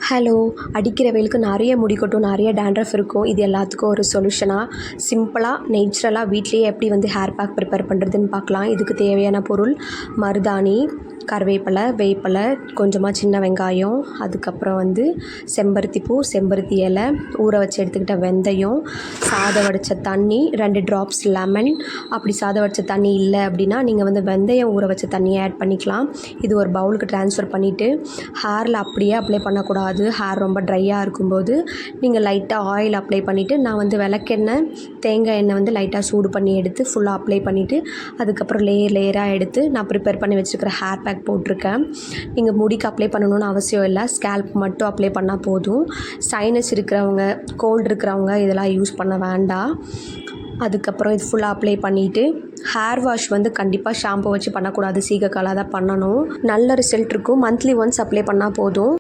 Hello! அடிக்கிற வெயிலுக்கு நிறைய முடி கொட்டும், நிறைய டேண்ட்ரஃப் இருக்கும். இது எல்லாத்துக்கும் ஒரு சொல்யூஷனாக சிம்பிளாக, நேச்சுரலாக வீட்லேயே எப்படி வந்து ஹேர் பேக் ப்ரிப்பேர் பண்ணுறதுன்னு பார்க்கலாம். இதுக்கு தேவையான பொருள் மருதாணி, கருவேப்பிலை, வேப்பிலை, கொஞ்சமாக சின்ன வெங்காயம், அதுக்கப்புறம் வந்து செம்பருத்தி பூ, செம்பருத்தி இலை, ஊற வச்சு எடுத்துக்கிட்ட வெந்தயம், சாதம் வடித்த தண்ணி, 2 ட்ராப்ஸ் லெமன். அப்படி சாதம் வடித்த தண்ணி இல்லை அப்படின்னா நீங்கள் வந்து வெந்தயம் ஊற வச்ச தண்ணியை ஆட் பண்ணிக்கலாம். இது ஒரு பவுலுக்கு ட்ரான்ஸ்ஃபர் பண்ணிவிட்டு ஹேரில் அப்படியே அப்ளை பண்ணக்கூடாது. ஹேர் ரொம்ப ட்ரையாக இருக்கும்போது நீங்கள் லைட்டாக ஆயில் அப்ளை பண்ணிவிட்டு, நான் வந்து விளக்கெண்ணெய், தேங்காய் எண்ணெய் வந்து லைட்டாக சூடு பண்ணி எடுத்து ஃபுல்லாக அப்ளை பண்ணிவிட்டு, அதுக்கப்புறம் லேயராக எடுத்து நான் ப்ரிப்பேர் பண்ணி வச்சுருக்கிற ஹேர் பேக் போட்டிருக்கேன். நீங்கள் முடிக்கு அப்ளை பண்ணணும்னு அவசியம் இல்லை, ஸ்கேல்ப் மட்டும் அப்ளை பண்ணால் போதும். சைனஸ் இருக்கிறவங்க, கோல்டு இருக்கிறவங்க இதெல்லாம் யூஸ் பண்ண வேண்டாம். அதுக்கப்புறம் இது ஃபுல்லாக அப்ளை பண்ணிவிட்டு ஹேர் வாஷ் வந்து கண்டிப்பாக ஷாம்பு வச்சு பண்ணக்கூடாது, சீகக்காலாக தான் பண்ணணும். நல்ல ரிசல்ட் இருக்கும். மந்த்லி ஒன்ஸ் அப்ளை பண்ணால் போதும்.